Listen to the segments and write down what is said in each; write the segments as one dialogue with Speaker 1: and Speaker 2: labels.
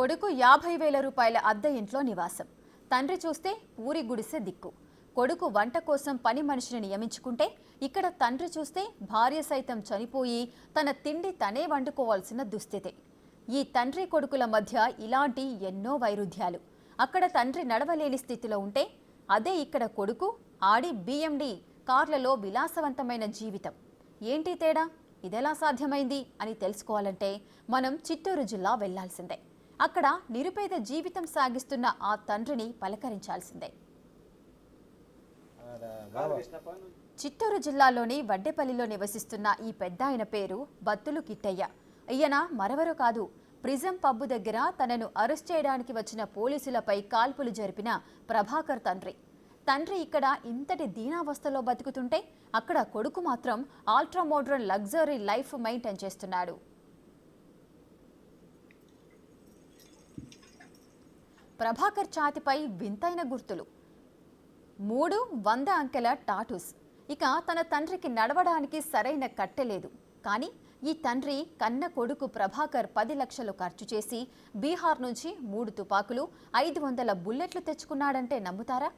Speaker 1: కొడుకు 50,000 రూపాయల అద్దె ఇంట్లో నివాసం. తండ్రి చూస్తే ఊరి గుడిసె దిక్కు. కొడుకు వంట కోసం పని మనిషిని నియమించుకుంటే ఇక్కడ తండ్రి చూస్తే భార్య సైతం చనిపోయి తన తిండి తనే వండుకోవాల్సిన దుస్థితి. ఈ తండ్రి కొడుకుల మధ్య ఇలాంటి ఎన్నో వైరుధ్యాలు. అక్కడ తండ్రి నడవలేని స్థితిలో ఉంటే అదే ఇక్కడ కొడుకు ఆడి BMD కార్లలో విలాసవంతమైన జీవితం. ఏంటి తేడా? ఇదెలా సాధ్యమైంది అని తెలుసుకోవాలంటే మనం చిత్తూరు జిల్లా వెళ్లాల్సిందే. అక్కడ నిరుపేద జీవితం సాగిస్తున్న ఆ తండ్రిని పలకరించాల్సిందే. చిత్తూరు జిల్లాలోని వడ్డేపల్లిలో నివసిస్తున్న ఈ పెద్దాయన పేరు బత్తులు కిట్టయ్య. ఈయన మరెవరో కాదు, ప్రిజం పబ్బు దగ్గర తనను అరెస్ట్ చేయడానికి వచ్చిన పోలీసులపై కాల్పులు జరిపిన ప్రభాకర్ తండ్రి. తండ్రి ఇక్కడ ఇంతటి దీనావస్థలో బతుకుతుంటే అక్కడ కొడుకు మాత్రం ultra modern luxury life maintain చేస్తున్నాడు. ప్రభాకర్ ఛాతిపై వింతైన గుర్తులు, 300 అంకెల టాటూస్. ఇక తన తండ్రికి నడవడానికి సరైన కట్టెలేదు. కానీ ఈ తండ్రి కన్న కొడుకు ప్రభాకర్ 10 లక్షలు ఖర్చు చేసి బీహార్ నుంచి 3 తుపాకులు 500 బుల్లెట్లు తెచ్చుకున్నాడంటే నమ్ముతారా?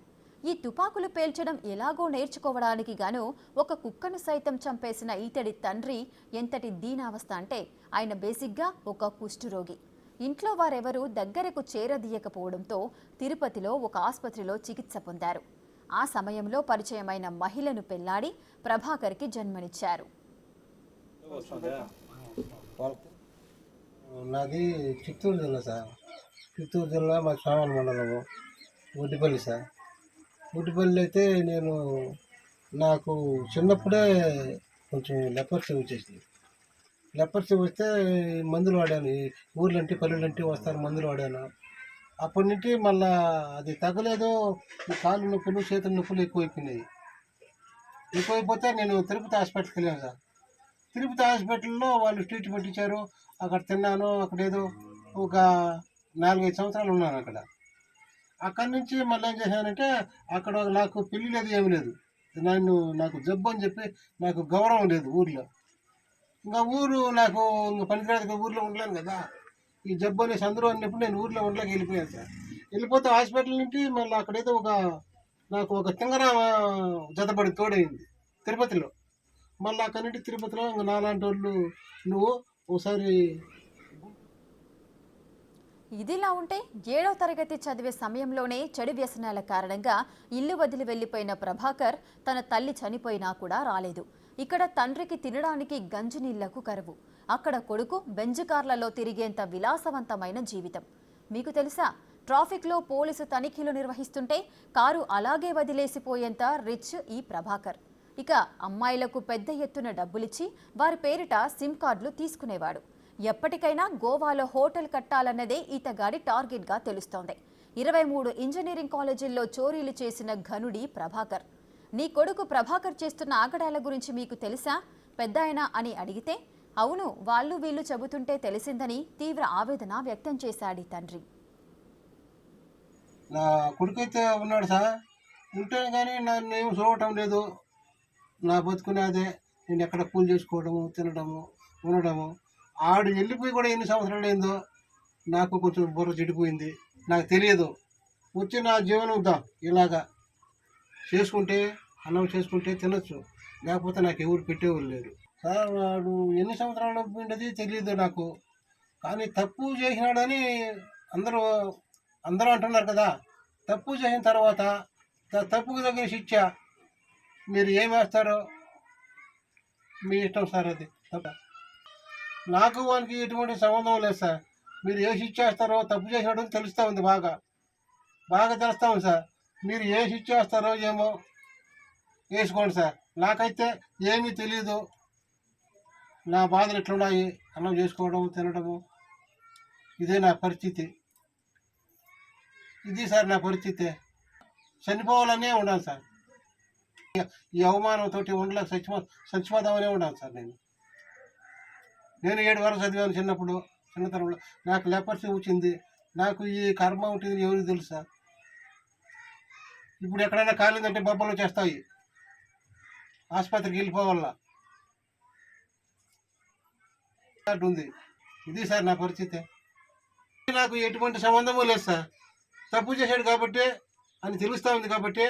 Speaker 1: ఈ తుపాకులు పేల్చడం ఎలాగో నేర్చుకోవడానికి గాను ఒక కుక్కను సైతం చంపేసిన ఈతడి తండ్రి ఎంతటి దీనావస్థ అంటే ఆయన బేసిక్గా ఒక కుష్ఠరోగి. ఇంట్లో వారెవరూ దగ్గరకు చేరదీయకపోవడంతో తిరుపతిలో ఒక ఆసుపత్రిలో చికిత్స పొందారు. ఆ సమయంలో పరిచయమైన మహిళను పెళ్లాడి ప్రభాకర్కి జన్మనిచ్చారు.
Speaker 2: నాది చిత్తూరు జిల్లా సార్. చిత్తూరు జిల్లా మా స్వామి మండలము గుడ్డిపల్లి సార్. గుడ్డిపల్లి అయితే నాకు చిన్నప్పుడే కొంచెం లెపర్సీ వచ్చేసింది. లెపర్సీ వస్తే మందులు వాడాను. ఊర్లంటే పల్లెలంటే వస్తారు, మందులు వాడాను. అప్పటి నుంచి మళ్ళా అది తగ్గలేదు. ఈ కాళ్ళు నొప్పులు చేతుల నొప్పులు ఎక్కువైపోయినాయి. ఎక్కువైపోతే నేను తిరుపతి హాస్పిటల్కి వెళ్ళాను సార్. తిరుపతి హాస్పిటల్లో వాళ్ళు ట్రీట్మెంట్ ఇచ్చారు. అక్కడ తిన్నాను. అక్కడ ఏదో ఒక 4-5 సంవత్సరాలు ఉన్నాను అక్కడ. అక్కడి నుంచి మళ్ళీ ఏం చేశానంటే అక్కడ నాకు పెళ్ళి లేదు, ఏమి లేదు. నాకు జబ్బు అని చెప్పి నాకు గౌరవం లేదు ఊర్లో. ఇంకా ఊరు నాకు ఇంకా పనికిరాదు, ఊర్లో ఉండలేను కదా. ఈ జబ్బు అనేసి అందరూ అన్నప్పుడు నేను ఊర్లో ఉండలేక వెళ్ళిపోయాను సార్. వెళ్ళిపోతే హాస్పిటల్ నుంచి మళ్ళీ అక్కడైతే నాకు ఒక తింగర జతపడి తోడైంది తిరుపతిలో. మళ్ళీ అక్కడి నుంచి తిరుపతిలో ఇంకా నాలాంటి వాళ్ళు నువ్వు ఒకసారి.
Speaker 1: ఇదిలా ఉంటే 7వ తరగతి చదివే సమయంలోనే చెడు వ్యసనాల కారణంగా ఇల్లు వదిలి వెళ్లిపోయిన ప్రభాకర్ తన తల్లి చనిపోయినా కూడా రాలేదు. ఇక్కడ తండ్రికి తినడానికి గంజి నీళ్లకు కరువు. అక్కడ కొడుకు బెంజ్ కార్లలో తిరిగేంత విలాసవంతమైన జీవితం. మీకు తెలుసా, ట్రాఫిక్లో పోలీసు తనిఖీలు నిర్వహిస్తుంటే కారు అలాగే వదిలేసిపోయేంత రిచ్ ఈ ప్రభాకర్. ఇక అమ్మాయిలకు పెద్ద ఎత్తున డబ్బులిచ్చి వారి పేరిట సిమ్ కార్డులు తీసుకునేవాడు. ఎప్పటికైనా గోవాలో హోటల్ కట్టాలన్నదే ఈతగాడి టార్గెట్గా తెలుస్తోంది. 23 ఇంజనీరింగ్ కాలేజీల్లో చోరీలు చేసిన ఘనుడి ప్రభాకర్. నీ కొడుకు ప్రభాకర్ చేస్తున్న ఆగడాల గురించి మీకు తెలుసా పెద్దాయన అని అడిగితే అవును, వాళ్ళు వీళ్ళు చెబుతుంటే తెలిసిందని తీవ్ర ఆవేదన వ్యక్తం చేశాడు తండ్రి.
Speaker 2: నా కొడుకైతే ఉన్నాడు సార్. ఉంటే కానీ నన్ను ఏం చూడటం లేదు. నా బతుకునేదే. నేను ఎక్కడ కూలి చేసుకోవడము, తినడము, ఉండడము. ఆడు వెళ్ళిపోయి కూడా ఎన్ని సంవత్సరాలు అయిందో నాకు కొంచెం బుర్ర చెడిపోయింది. నాకు తెలియదు. వచ్చి నా జీవనం ఇలాగా చేసుకుంటే అన్నం చేసుకుంటే తినొచ్చు, లేకపోతే నాకు ఎవరు పెట్టేవాళ్ళు లేరు సార్. వాడు ఎన్ని సంవత్సరాలు ఉండేది తెలియదు నాకు. కానీ తప్పు చేసినాడని అందరూ అంటున్నారు కదా. తప్పు చేసిన తర్వాత తప్పుకు తగిన శిక్ష మీరు ఏం వేస్తారో మీ ఇష్టం సార్. అది తప్ప నాకు వానికి ఎటువంటి సంబంధం లేదు సార్. మీరు ఏ శిక్ష వేస్తారో, తప్పు చేసినాడో తెలుస్తూ ఉంది, బాగా తెలుస్తూ ఉంది సార్. మీరు ఏ శిక్ష వేస్తారో ఏమో వేసుకోండి సార్. నాకైతే ఏమీ తెలీదు. నా బాధలు ఎట్లున్నాయి, అన్నం చేసుకోవడం, తినడము, ఇదే నా పరిస్థితి. ఇది సార్ నా పరిస్థితి. చనిపోవాలనే ఉండాలి సార్. ఈ అవమానంతో ఉండలేక చచ్చిపోదామనే ఉండాలి సార్. నేను 7 వరకు చదివాను చిన్నతనంలో. నాకు లెపర్సీ వచ్చింది. నాకు ఈ కర్మ ఉంటుంది ఎవరికి తెలుసు సార్. ఇప్పుడు ఎక్కడైనా కాలేదంటే బొబ్బలు చేస్తాయి, ఆసుపత్రికి వెళ్ళిపోవాలా ఉంది. ఇది సార్ నా పరిస్థితి. నాకు ఎటువంటి సంబంధము లేదు సార్. తప్పు చేశాడు కాబట్టి అని తెలుస్తా ఉంది కాబట్టి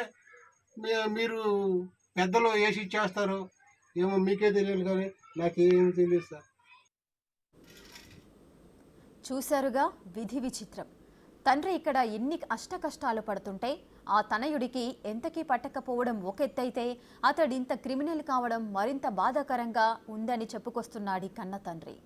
Speaker 2: మీరు పెద్దలు ఏసి ఇచ్చేస్తారు ఏమో మీకే తెలియాలి, కానీ నాకేం తెలియదు సార్.
Speaker 1: చూశారుగా విధి విచిత్రం. తండ్రి ఇక్కడ ఎన్ని అష్టకష్టాలు పడుతుంటే ఆ తనయుడికి ఎంతకీ పట్టకపోవడం ఒక ఎత్తైతే అతడింత క్రిమినల్ కావడం మరింత బాధాకరంగా ఉందని చెప్పుకొస్తున్నాడు కన్న తండ్రి.